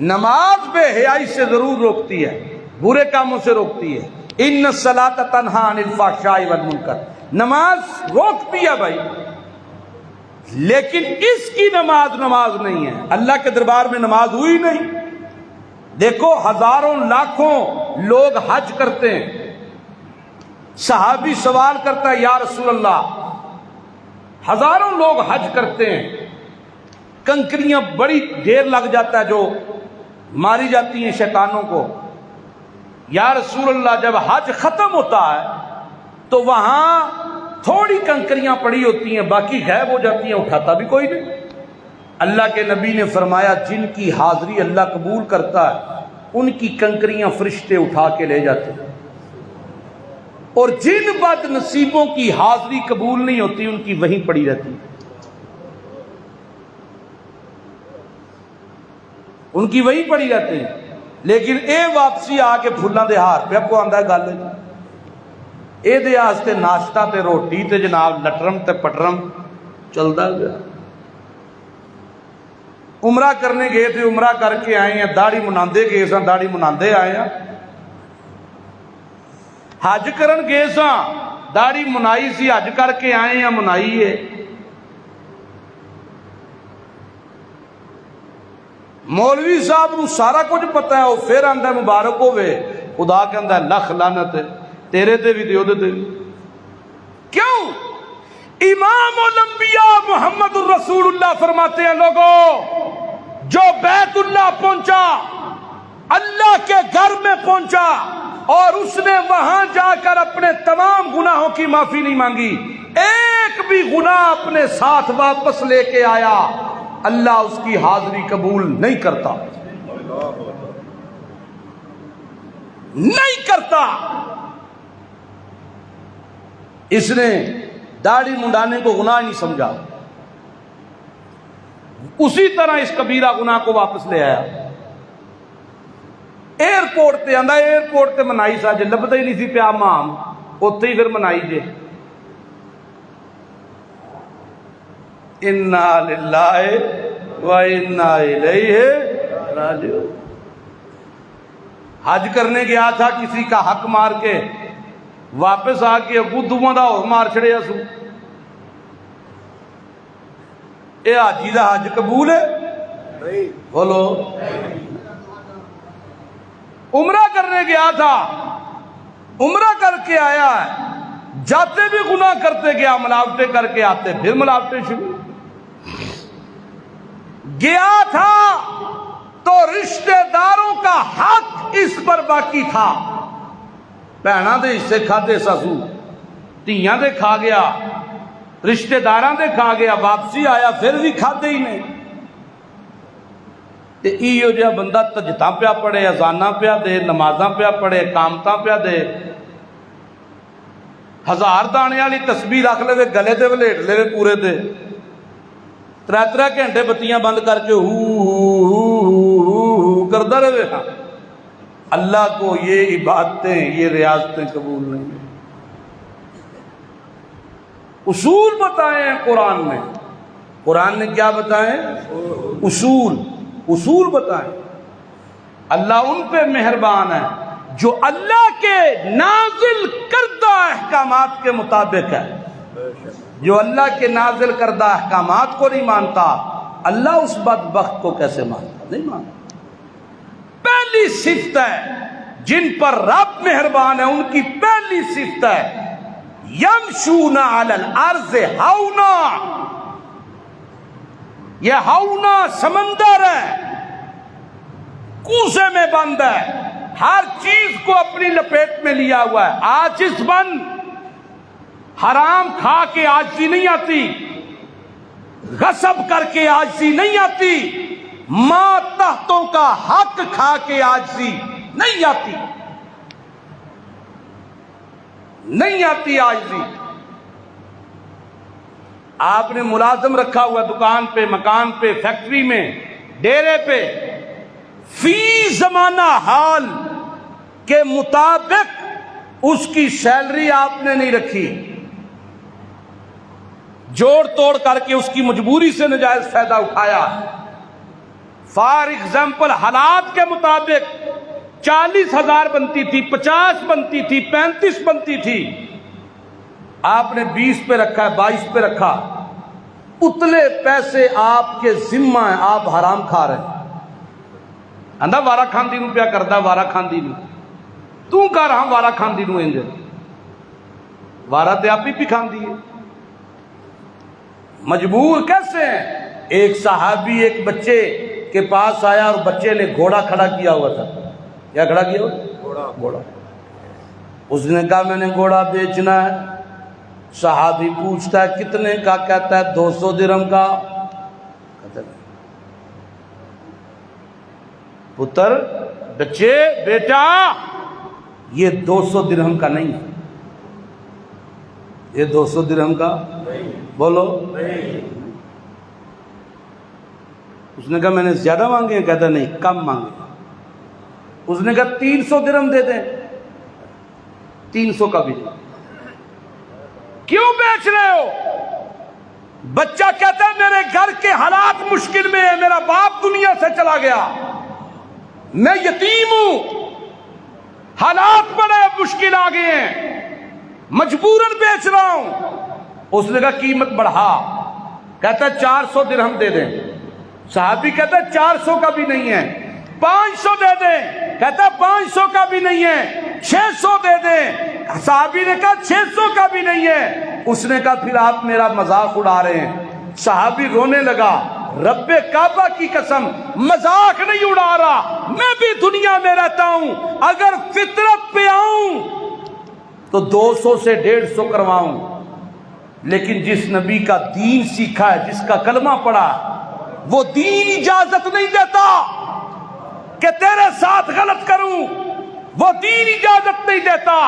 نماز بے حیائی سے ضرور روکتی ہے، برے کاموں سے روکتی ہے. ان الصلاۃ تنہی عن الفحشاء والمنکر، نماز روکتی ہے بھائی، لیکن اس کی نماز نماز نہیں ہے. اللہ کے دربار میں نماز ہوئی نہیں. دیکھو ہزاروں لاکھوں لوگ حج کرتے ہیں. صحابی سوال کرتا ہے یا رسول اللہ، ہزاروں لوگ حج کرتے ہیں، کنکریاں بڑی ڈھیر لگ جاتا ہے جو ماری جاتی ہیں شیطانوں کو. یا رسول اللہ جب حج ختم ہوتا ہے تو وہاں تھوڑی کنکریاں پڑی ہوتی ہیں، باقی غائب ہو جاتی ہیں، اٹھاتا بھی کوئی نہیں. اللہ کے نبی نے فرمایا جن کی حاضری اللہ قبول کرتا ہے ان کی کنکریاں فرشتے اٹھا کے لے جاتے ہیں، اور جن بد نصیبوں کی حاضری قبول نہیں ہوتی ان کی وہیں پڑی رہتی ہے، ان کی وہیں پڑی رہتے ہیں. لیکن اے واپسی آ کے پھلاں دے ہار پہ کو آندا ہے گل اے دے واسطے ناشتہ تے روٹی تے جناب لٹرم تے پٹرم چلدا گیا. عمرہ کرنے گئے تھے، عمرہ کر کے آئے ہیں، داڑھی مناندے گئے ساں، داڑھی مناندے آئے ہیں. حج کرن گئے ساں، داڑھی منائی سی، حج کر کے آئے ہیں، منائی ہے. مولوی صاحب نو سارا کچھ پتا ہے، وہ پھر آندا مبارک ہوئے، خدا کہندا لکھ لعنت تیرے تے بھی تے اودے تے بھی. کیوں؟ امام الانبیاء محمد الرسول اللہ فرماتے ہیں لوگوں جو بیت اللہ پہنچا، اللہ کے گھر میں پہنچا اور اس نے وہاں جا کر اپنے تمام گناہوں کی معافی نہیں مانگی، ایک بھی گناہ اپنے ساتھ واپس لے کے آیا، اللہ اس کی حاضری قبول نہیں کرتا، نہیں کرتا. اس نے داڑھی منڈانے کو گناہ نہیں سمجھا، اسی طرح اس کبیرہ گناہ کو واپس لے آیا. ایئرپورٹ تے آندا ایئرپورٹ تے منائی سا جے لبدا ہی نہیں سی پیا مام، اوتھے ہی پھر منائی جے. انا للہ و انا الیہ راجعون. حج کرنے گیا تھا، کسی کا حق مار کے واپس آ کے اگو دوواں دا اور مار چھڑیا سو. اے حاجی دا حج قبول ہے؟ بولو. عمرہ کرنے گیا تھا، عمرہ کر کے آیا ہے، جاتے بھی گناہ کرتے گیا، ملاوٹیں کر کے آتے پھر ملاوٹیں شروع. گیا تھا تو رشتہ داروں کا حق اس پر باقی تھا. بہناں دے حصے کھادے ساسو، دھیاں دے کھا گیا، رشتہ داراں دے کھا گیا، واپسی آیا پھر بھی کھادے ہی نہیں. تے ایہو جہا بندہ تجتاں پیا پڑھے، اذاناں پیا دے، نمازاں پیا پڑھے، قامتاں پیا دے، 1000 دانے والی تسبیح رکھ لے گلے تے ولیٹ لے پورے تے، 3 گھنٹے بتیاں بند کر کے ہو کرتا رہے. اللہ کو یہ عبادتیں، یہ ریاضتیں قبول نہیں ہیں. اصول بتائے ہیں قرآن میں. قرآن نے کیا بتائے؟ اصول بتائیں. اللہ ان پہ مہربان ہے جو اللہ کے نازل کردہ احکامات کے مطابق ہے. جو اللہ کے نازل کردہ احکامات کو نہیں مانتا، اللہ اس بدبخت کو کیسے مانتا؟ نہیں مانتا. پہلی صفت ہے جن پر رب مہربان ہے، ان کی پہلی صفت ہے یمشون علی الارض ہونا. یہ ہونا سمندر ہے، کوزے میں بند ہے، ہر چیز کو اپنی لپیٹ میں لیا ہوا ہے. عاجز بند، حرام کھا کے عاجزی نہیں آتی، غصب کر کے عاجزی نہیں آتی، ماں تحتوں کا حق کھا کے عاجزی نہیں آتی، نہیں آتی عاجزی. آپ نے ملازم رکھا ہوا دکان پہ، مکان پہ، فیکٹری میں، ڈیرے پہ، فی زمانہ حال کے مطابق اس کی سیلری آپ نے نہیں رکھی، جوڑ توڑ کر کے اس کی مجبوری سے نجائز فائدہ اٹھایا. فار ایگزامپل حالات کے مطابق 40,000 بنتی تھی، 50 بنتی تھی، 35 بنتی تھی، آپ نے 20 پہ رکھا ہے، 22 پہ رکھا. اتنے پیسے آپ کے ذمہ ہیں، آپ حرام کھا رہے ہیں. آندا وارا کھاندی نو پیا کردا، وارا کھاندی نو تو کر رہا وارا کھاندی نو انج، وارا تے آپ ہی کھاندی ہے. مجبور کیسے ہیں؟ ایک صحابی ایک بچے کے پاس آیا اور بچے نے گھوڑا کھڑا کیا ہوا تھا. کیا کھڑا کیا ہوا؟ گھوڑا. اس نے کہا میں نے گھوڑا بیچنا ہے. صحابی پوچھتا ہے کتنے کا؟ کہتا ہے 200 درہم کا. پتر، بچے، بیٹا، یہ 200 درہم کا نہیں ہے، یہ 200 درہم کا بولو. اس نے کہا میں نے زیادہ مانگے ہیں؟ کہتا نہیں، کم مانگے. اس نے کہا 300 درہم دے دیں. 300 کا بھی نہیں. کیوں بیچ رہے ہو؟ بچہ کہتا ہے میرے گھر کے حالات مشکل میں ہے، میرا باپ دنیا سے چلا گیا، میں یتیم ہوں، حالات بڑے مشکل آ گئے ہیں، مجبوراً بیچ رہا ہوں. اس نے کہا قیمت بڑھا. کہتا ہے 400 درہم دے دیں. صحابی کہتا ہے 400 کا بھی نہیں ہے. 500 دے دیں. کہتا ہے 500 کا بھی نہیں ہے. 600 دے دیں. صحابی نے کہا 600 کا بھی نہیں ہے. اس نے کہا پھر آپ میرا مذاق اڑا رہے ہیں. صحابی رونے لگا. رب کعبہ کی قسم، مذاق نہیں اڑا رہا، میں بھی دنیا میں رہتا ہوں، اگر فطرت پہ آؤں تو 200 سے 150 کرواؤں، لیکن جس نبی کا دین سیکھا ہے، جس کا کلمہ پڑھا، وہ دین اجازت نہیں دیتا کہ تیرے ساتھ غلط کروں. وہ دین اجازت نہیں دیتا،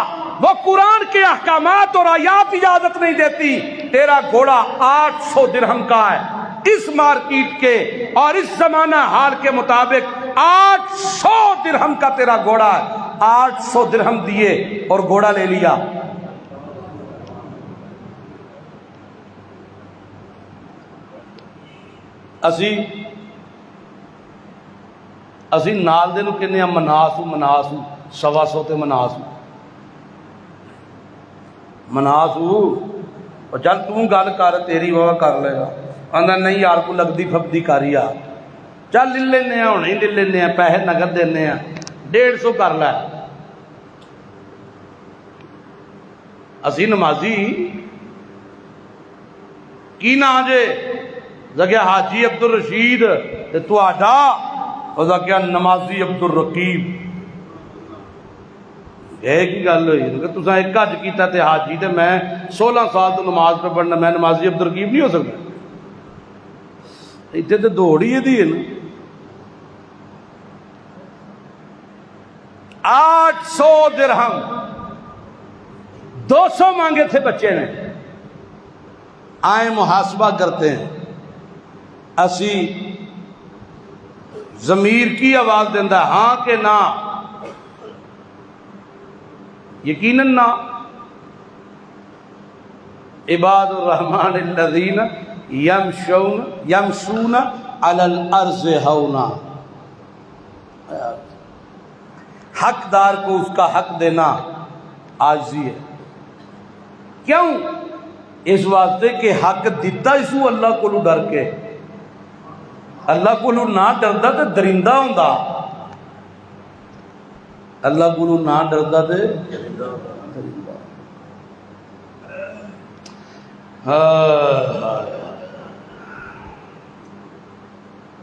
وہ قرآن کے احکامات اور آیات اجازت نہیں دیتی. تیرا گھوڑا 800 درہم کا ہے اس مارکیٹ کے اور اس زمانہ حال کے مطابق. 800 درہم کا تیرا گھوڑا ہے. 800 درہم دیے اور گھوڑا لے لیا. اسی نال دے نو کہنے ہیں مناسو مناسو 125 تے مناسو مناسو اور چل تو گل کر تیری وہ کر لے گا آندا نہیں یار کو لگدی پھبدی کاری آ چل لے لینے ہیں ہونے لے لینے ہیں پیسے نقد دینے ہیں 150 کر لے اسی نمازی کی نا جے جگہ حاجی عبدالرشید تے تو آڈا اور کیا نمازی عبدالرقیب ایک ہی گل ہوئی کہ تساں ایک حج کیتا تے حاجی تے میں 16 سال تو نماز پہ پڑھنا میں نمازی عبدالرقیب نہیں ہو سکتا اتنے تو دوڑ ہی دی ہے نا 800 درہم 200 مانگے تھے بچے نے آئے محاسبہ کرتے ہیں اسی ضمیر کی آواز دیندہ ہاں کہ نہ یقیناً نہ عباد الرحمن الذین یمشون علی الارض ہونا حقدار کو اس کا حق دینا عاجزی ہے کیوں اس واسطے کہ حق دیتا اسو اللہ کو ڈر کے اللہ کو نہ ڈردا تے درندہ ہوندا اللہ کو نہ ڈردا تے درندہ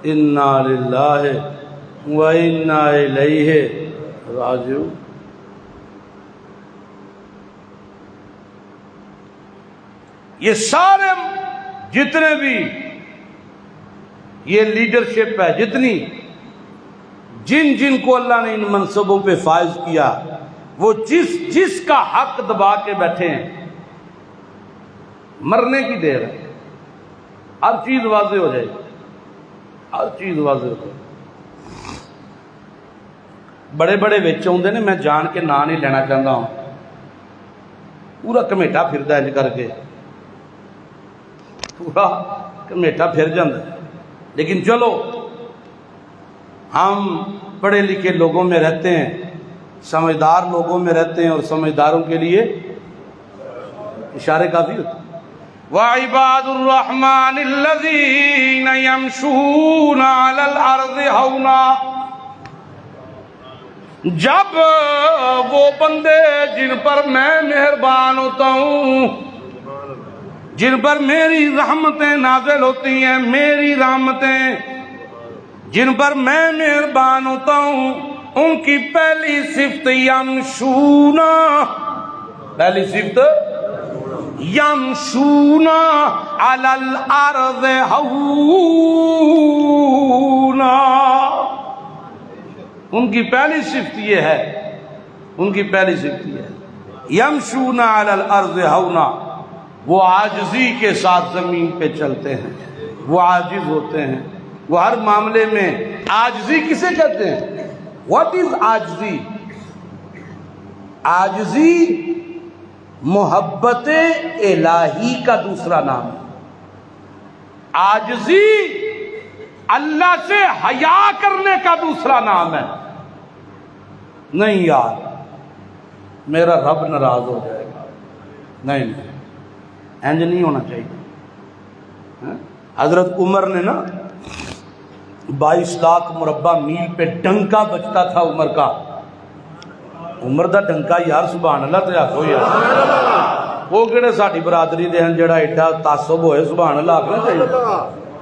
انا للہ و انا الیہ راجعون یہ سارے جتنے بھی یہ لیڈرشپ ہے جتنی جن جن کو اللہ نے ان منصبوں پہ فائز کیا وہ جس کا حق دبا کے بیٹھے ہیں مرنے کی دیر ہے ہر چیز واضح ہو جائے ہر چیز واضح ہو جائے بڑے بڑے وچ ہوندے نے میں جان کے نام نہیں لینا چاہتا ہوں پورا کمیٹا پھردا انج کر کے پورا کمیٹا پھر جاندہ ہے لیکن چلو ہم پڑھے لکھے لوگوں میں رہتے ہیں سمجھدار لوگوں میں رہتے ہیں اور سمجھداروں کے لیے اشارے کافی ہوتے ہیں وَعِبَادُ الرَّحْمَنِ الَّذِينَ يَمْشُونَ عَلَى الْأَرْضِ هَوْنًا جب وہ بندے جن پر میں مہربان ہوتا ہوں جن پر میری رحمتیں نازل ہوتی ہیں میری رحمتیں جن پر میں مہربان ہوتا ہوں ان کی پہلی صفت یمشونا پہلی صفت یمشونا علی الارض ہونا ان کی پہلی صفت یہ ہے ان کی پہلی صفت یہ ہے یمشونا علی الارض ہونا وہ عاجزی کے ساتھ زمین پہ چلتے ہیں وہ عاجز ہوتے ہیں وہ ہر معاملے میں عاجزی کسے کہتے ہیں what is عاجزی عاجزی محبت الہی کا دوسرا نام ہے عاجزی اللہ سے حیا کرنے کا دوسرا نام ہے نہیں یار میرا رب ناراض ہو جائے گا نہیں نہیں انج نہیں ہونا چاہیے حضرت عمر نے نا 22 لاکھ مربع میل پہ ڈنکا بجتا تھا عمر کا عمر دا ڈنکا یار سبحان اللہ تے آکھو یار وہ کہڑے ساڈی برادری دے ہیں جڑا ایڈا تعصب ہوئے سبحان اللہ آکھنا چاہیے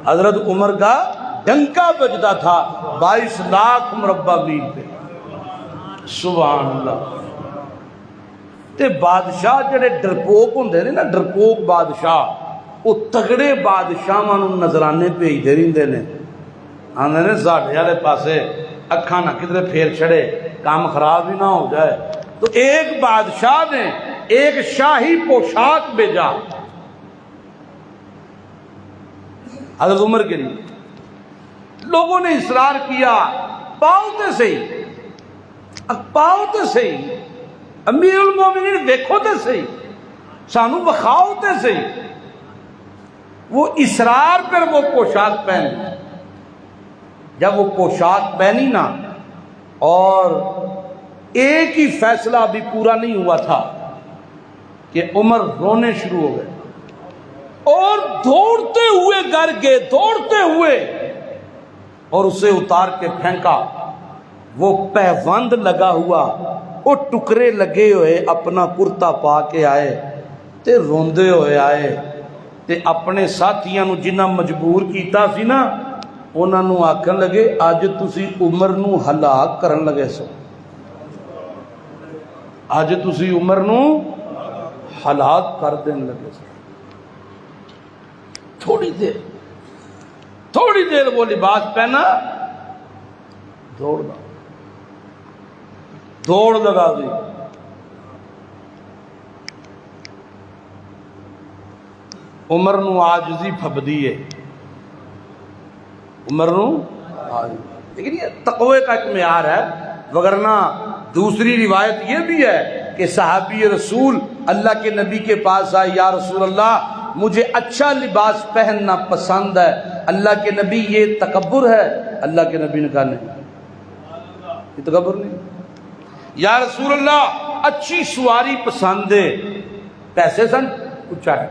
حضرت عمر کا ڈنکا بجتا تھا 22 لاکھ مربع میل پہ سبحان اللہ تے بادشاہ جڑے ڈرپوک ہوندے نے نا ڈرپوک بادشاہ وہ تگڑے بادشاہاں نوں نظرانے بھیجدے رہندے نے آندے نے ساڈے والے پاسے اکھاں نہ کدھر پھیر چھڑے کام خراب ہی نہ ہو جائے تو ایک بادشاہ نے ایک شاہی پوشاک بھیجا حضرت عمر کے لیے لوگوں نے اصرار کیا پاؤ تے صحیح پاؤ تے صحیح امیر المومنین دیکھو تے صحیح سانو بخاؤ تے صحیح وہ اصرار پر وہ پوشاک پہن جب وہ پوشاک پہنی نا، اور ایک ہی فیصلہ ابھی پورا نہیں ہوا تھا کہ عمر رونے شروع ہو گئے اور دوڑتے ہوئے گھر گئے، دوڑتے ہوئے، اور اسے اتار کے پھینکا۔ وہ پیوند لگا ہوا، وہ ٹکڑے لگے ہوئے اپنا کرتا پا کے آئے تے روندے ہوئے آئے تے اپنے ساتھیاں نو جنہ مجبور کیتا سی نا، انہاں نو آکھن لگے اج تسی عمر نو ہلاک کرن لگے سو، اج تسی عمر نو ہلاک کر دین لگے سو۔ تھوڑی دیر وہ لباس پہنا، دوڑ لگا دی۔ عمر نو عاجزی پھبدی ہے، عمر نو عاجزی۔ لیکن یہ تقوی کا ایک معیار ہے، وگرنہ دوسری روایت یہ بھی ہے کہ صحابی رسول اللہ کے نبی کے پاس آئے، یا رسول اللہ مجھے اچھا لباس پہننا پسند ہے، اللہ کے نبی یہ تکبر ہے؟ اللہ کے نبی نے کہا نہیں، یہ تکبر نہیں۔ یا رسول اللہ اچھی سواری پسند ہے، پیسے سن پوچھا ہے،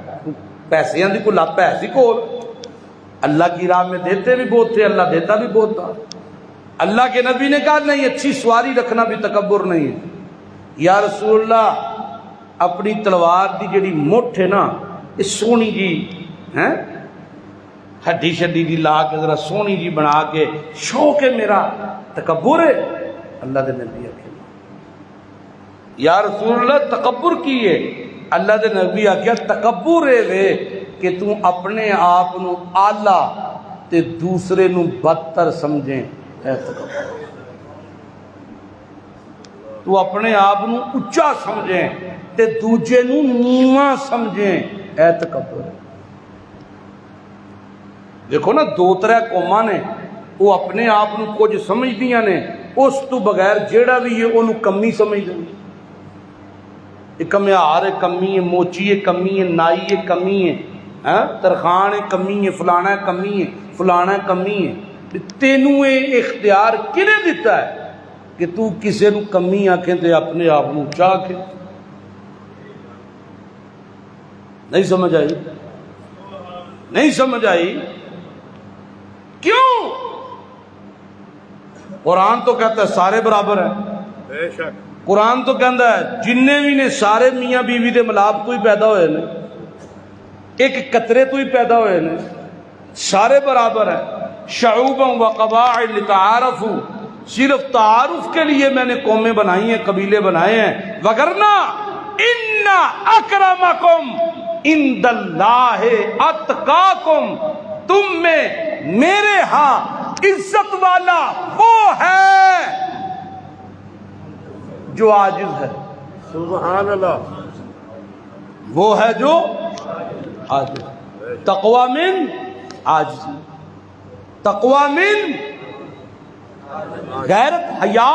پیسے دی کو لاپا ایسی کو اللہ کی راہ میں دیتے بھی بہت تھے، اللہ دیتا بھی بہت تھا۔ اللہ کے نبی نے کہا نہیں، اچھی سواری رکھنا بھی تکبر نہیں ہے۔ یا رسول اللہ اپنی تلوار دی جڑی مٹھ ہے نا، یہ سونی جی ہیں، ہڈی شڈی دی لا کے ذرا سونی جی بنا کے، شوق ہے میرا، تکبر ہے؟ اللہ دے نبی آکھے یا رسول اللہ تکبر کی ہے؟ اللہ دے نبی آکھیا تکبر ہے وے کہ تو اپنے آپ نو اعلیٰ تے دوسرے نو بدتر سمجھیں، اے تکبر۔ تو اپنے آپ نو اچا سمجھیں تے دوجے نو نیواں سمجھیں، اے تکبر۔ دیکھو نا، دو ترے قوماں نے وہ اپنے آپ نو کچھ سمجھدیاں نے، اس تو بغیر جیڑا بھی ہے انہوں کمی سمجھ دیں۔ ایک کمیار ہے کمی ہے، موچی ہے کمی ہے، نائی ہے کمی ہے، ترخان ہے کمی ہے، فلانا ہے کمی ہے، فلانا ہے کمی ہے۔ تینوں اختیار کنے دیتا ہے کہ تو کسے نو کمی آکھیں تے اپنے آپ نو اونچا آکھیں؟ نہیں سمجھ آئی؟ نہیں سمجھ آئی؟ کیوں؟ قرآن تو کہتا ہے سارے برابر ہیں، بے شک۔ قرآن تو کہتا ہے جننے بھی نے سارے میاں بیوی دے ملاپ تو ہی پیدا ہوئے نے، ایک قطرے تو ہی پیدا ہوئے نے، سارے برابر ہیں۔ شعوبا و قبائل لتعارفوا، صرف تعارف کے لیے میں نے قومیں بنائی ہیں، قبیلے بنائے ہیں، وگرنہ ان اکرمکم عند اللہ اتقاکم، تم میں میرے ہاں عزت والا وہ ہے جو عاجز ہے۔ سبحان اللہ، وہ ہے جو عاجز۔ تقوی من عاجز، تقوی من غیرت حیا۔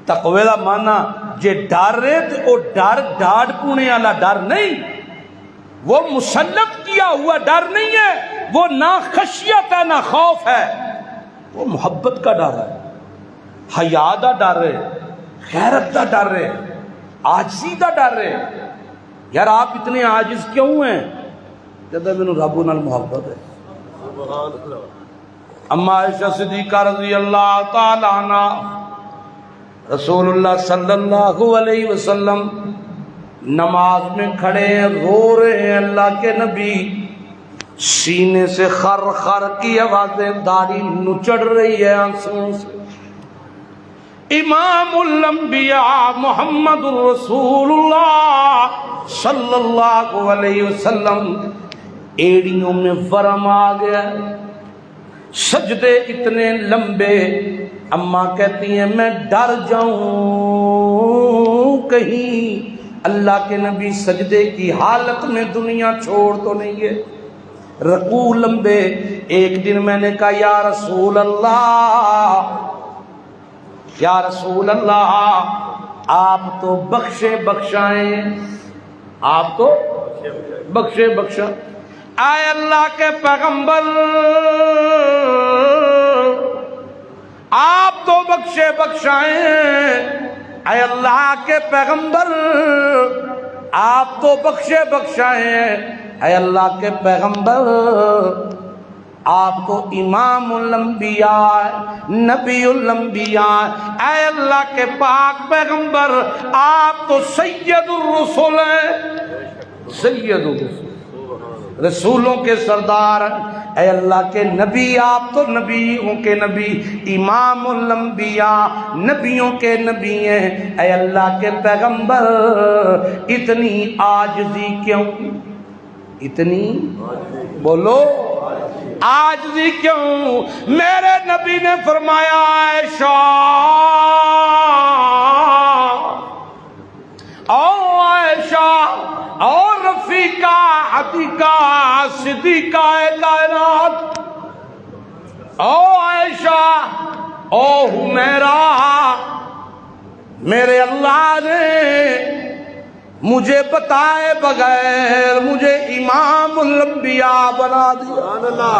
تقوی دا مانا جے ڈر رہے تو وہ ڈر ڈاڑ پونے والا ڈر نہیں، وہ مسلط کیا ہوا ڈر نہیں ہے، وہ نہ خشیت ہے نہ خوف ہے، وہ محبت کا ڈر ہے، حیا دا ڈر ہے، غیرت دا ڈر ہے، عاجزی دا ڈر ہے۔ یار آپ اتنے عاجز کیوں ہیں؟ کہتا ہے میں رب نال محبت ہے۔ اما عائشہ صدیقہ رضی اللہ تعالی عنہ، رسول اللہ صلی اللہ علیہ وسلم نماز میں کھڑے ہیں، رو رہے ہیں، اللہ کے نبی سینے سے خر خر کی آوازیں، داڑھی نچڑ رہی ہے آنسوں سے۔ امام الانبیاء محمد رسول اللہ صلی اللہ علیہ وسلم ایڑیوں میں ورم آ گیا، سجدے اتنے لمبے، اماں کہتی ہیں میں ڈر جاؤں کہیں اللہ کے نبی سجدے کی حالت میں دنیا چھوڑ تو نہیں گئے۔ رکوع لمبے۔ ایک دن میں نے کہا یا رسول اللہ، یا رسول اللہ آپ تو بخشے بخشائیں، آپ تو بخشے بخشائیں۔ اے اللہ کے پیغمبر آپ تو بخشے بخشائیں اے اللہ کے پیغمبر، آپ تو بخشے بخشائیں اے اللہ کے پیغمبر، آپ تو امام الانبیاء نبی الانبیاء، اے اللہ کے پاک پیغمبر آپ تو سید الرسل ہیں، سید الرسل، رسولوں کے سردار، اے اللہ کے نبی آپ تو نبیوں کے نبی، امام الانبیاء نبیوں کے نبی ہیں، اے اللہ کے پیغمبر اتنی عاجزی کیوں، اتنی بولو عاجزی کیوں؟ میرے نبی نے فرمایا عائشہ او عائشہ اور رفیقہ عتیقہ صدیقہ کائنات، او عائشہ او حمیرہ، میرے اللہ نے مجھے بتائے بغیر مجھے امام الانبیاء بنا دیا،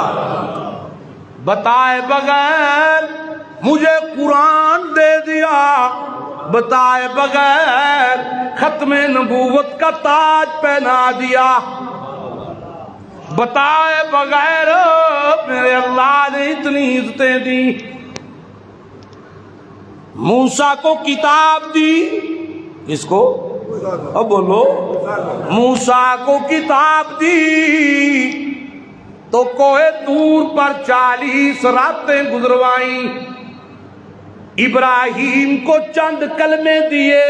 بتائے بغیر مجھے قرآن دے دیا، بتائے بغیر ختم نبوت کا تاج پہنا دیا، بتائے بغیر میرے اللہ نے اتنی عزتیں دی، موسیٰ کو کتاب دی، اس کو اب بولو، موسیٰ کو کتاب دی تو کوہ طور پر 40 راتیں گزروائیں، ابراہیم کو چند کلمے دیے،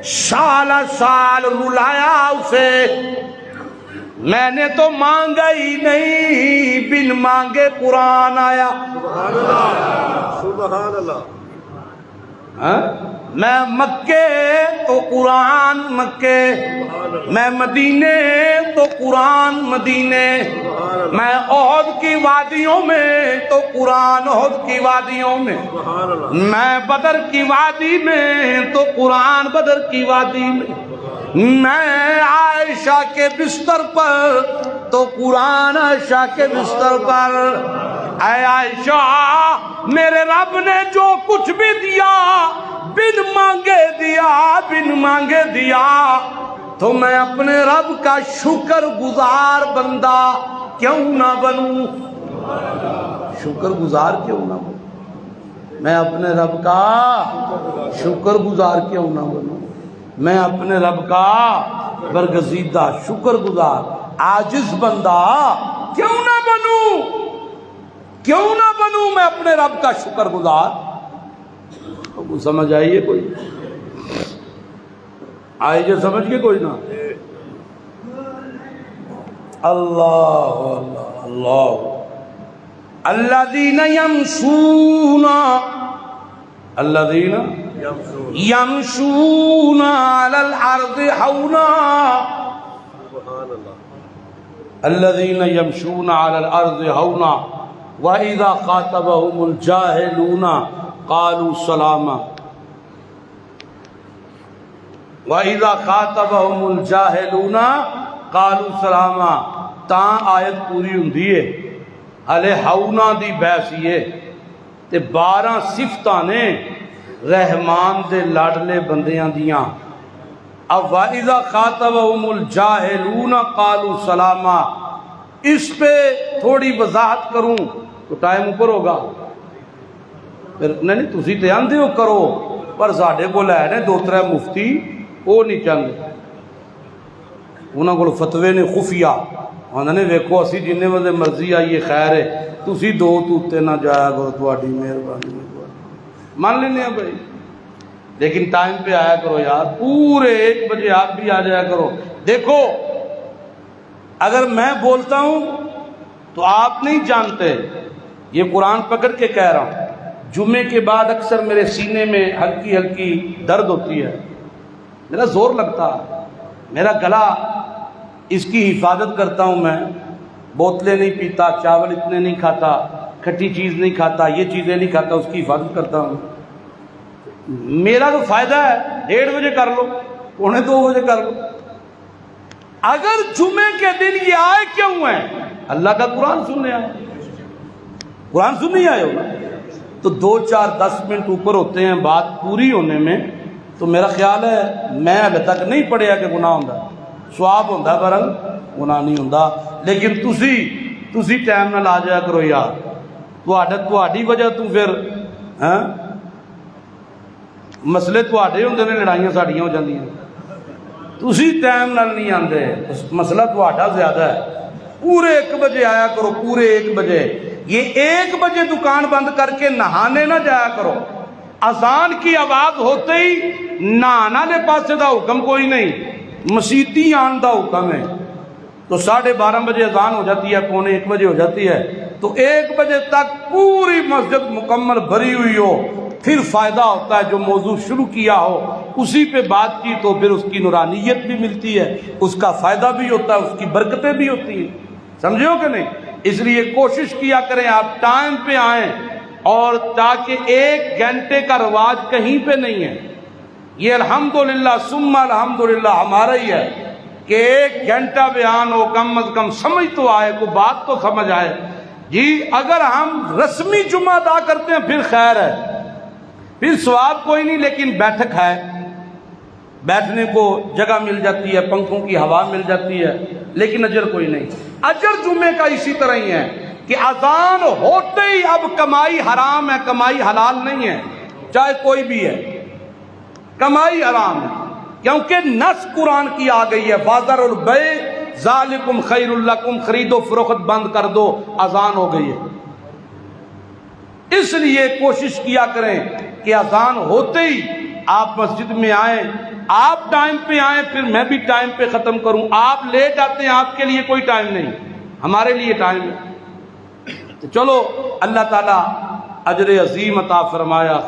سال سال رلایا اسے، میں نے تو مانگا ہی نہیں، بن مانگے قرآن آیا،
سبحان اللہ،
میں مکے تو قرآن مکے، میں مدینے تو قرآن مدینے، میں احد کی وادیوں میں تو قرآن احد کی وادیوں میں، میں بدر کی وادی میں تو قرآن بدر کی وادی میں، میں عائشہ کے بستر پر تو قرآن عائشہ کے بستر پر، اے عائشہ میرے رب نے جو کچھ بھی دیا بن مانگے دیا، بن مانگے دیا، تو میں اپنے رب کا شکر گزار بندہ کیوں نہ بنوں، شکر گزار کیوں نہ بنوں، میں اپنے رب کا شکر گزار کیوں نہ بنوں، میں اپنے رب کا برگزیدہ شکر گزار عاجز بندہ کیوں نہ بنوں، کیوں نہ بنوں میں اپنے رب کا شکر گزار۔ سمجھ آئیے کوئی آئی جو سمجھ کے کوئی نہ، اللہ اللہ اللہ، الذین یمشون، الذین یمشون علی الارض ہونا، الذین یمشون علی الارض ہونا وَإِذَا خَاطَبَهُمُ الْجَاهِلُونَ قَالُوا سَلَامًا، وَإِذَا خَاطَبَهُمُ الْجَاهِلُونَ قَالُوا سَلَامًا، تاں آیت پوری ہوندی ہے، ہلے ہونا دی بحثیے تے 12 صفتاں نے رحمان دے لاڈلے بندیاں دیاں، اب وَإِذَا خَاطَبَهُمُ الْجَاهِلُونَ قَالُوا سَلَامًا، اس پہ تھوڑی وضاحت کروں تو ٹائم اوپر ہوگا، پھر نہیں تسی تے آندے ہو کرو، پر ساڈے کول ہے نے 2-3 مفتی وہ نہیں چاہتے، انہاں کول فتوے نے خفیہ، انہاں نے ویکھو اسی جننے بندے مرضی آئیے خیر ہے، تسی 2 توتے نہ جایا کرو، تہاڈی مہربانی مان لینے ہیں بھائی، لیکن ٹائم پہ آیا کرو یار، پورے 1 بجے آپ بھی آ جایا کرو۔ دیکھو اگر میں بولتا ہوں تو آپ نہیں جانتے، یہ قرآن پکڑ کے کہہ رہا ہوں، جمعے کے بعد اکثر میرے سینے میں ہلکی ہلکی درد ہوتی ہے، میرا زور لگتا ہے، میرا گلا، اس کی حفاظت کرتا ہوں میں، بوتلیں نہیں پیتا، چاول اتنے نہیں کھاتا، کھٹی چیز نہیں کھاتا، یہ چیزیں نہیں کھاتا، اس کی حفاظت کرتا ہوں۔ میرا تو فائدہ ہے، 1:30 بجے کر لو، 1:45 بجے کر لو۔ اگر جمعے کے دن یہ آئے کیوں ہیں؟ اللہ کا قرآن سننے آئے، قرآن سننے آئے ہو، تو 2-4-10 منٹ اوپر ہوتے ہیں بات پوری ہونے میں، تو میرا خیال ہے میں ابھی تک نہیں پڑھیا کہ گناہ ہوتا ہے، ثواب ہوتا ہے برل گناہ نہیں ہوتا۔ لیکن تسی ٹائم نہ لا جایا کرو یار، تہاڈی وجہ تو پھر مسئلے تہاڈے ہوندے نے، لڑائیاں ساڈیاں ہو جاندیاں، تسی ٹائم نال نہیں آندے، مسئلہ تہاڈا زیادہ ہے۔ پورے 1 بجے آیا کرو، پورے 1 بجے۔ یہ 1 بجے دکان بند کر کے نہانے نہ جایا کرو، اذان کی آواز ہوتے ہی نہانا دے پاسے دا حکم کوئی نہیں، مسیتی آن دا حکم ہے۔ تو 12:30 بجے اذان ہو جاتی ہے، 1:45 بجے ہو جاتی ہے، تو 1 بجے تک پوری مسجد مکمل بھری ہوئی ہو، پھر فائدہ ہوتا ہے جو موضوع شروع کیا ہو اسی پہ بات کی، تو پھر اس کی نورانیت بھی ملتی ہے، اس کا فائدہ بھی ہوتا ہے، اس کی برکتیں بھی ہوتی ہیں، سمجھے ہو کہ نہیں؟ اس لیے کوشش کیا کریں آپ ٹائم پہ آئیں، اور تاکہ 1 گھنٹے کا رواج کہیں پہ نہیں ہے، یہ الحمدللہ ثم الحمدللہ ہمارا ہی ہے کہ 1 گھنٹہ بیان ہو، کم از کم سمجھ تو آئے، کوئی بات تو سمجھ آئے جی۔ اگر ہم رسمی جمعہ ادا کرتے ہیں پھر خیر ہے، پھر ثواب کوئی نہیں، لیکن بیٹھک ہے، بیٹھنے کو جگہ مل جاتی ہے، پنکھوں کی ہوا مل جاتی ہے، لیکن اجر کوئی نہیں۔ اجر جمعے کا اسی طرح ہی ہے کہ اذان ہوتے ہی اب کمائی حرام ہے، کمائی حلال نہیں ہے، چاہے کوئی بھی ہے، کمائی حرام ہے، کیونکہ نص قرآن کی آ گئی ہے، فاذر البیع ذالکم خیر لکم، خرید و فروخت بند کر دو، اذان ہو گئی ہے۔ اس لیے کوشش کیا کریں کہ اذان ہوتے ہی آپ مسجد میں آئیں، آپ ٹائم پہ آئیں، پھر میں بھی ٹائم پہ ختم کروں۔ آپ لیٹ آتے ہیں، آپ کے لیے کوئی ٹائم نہیں، ہمارے لیے ٹائم ہے۔ تو چلو اللہ تعالیٰ اجر عظیم عطا فرمایا۔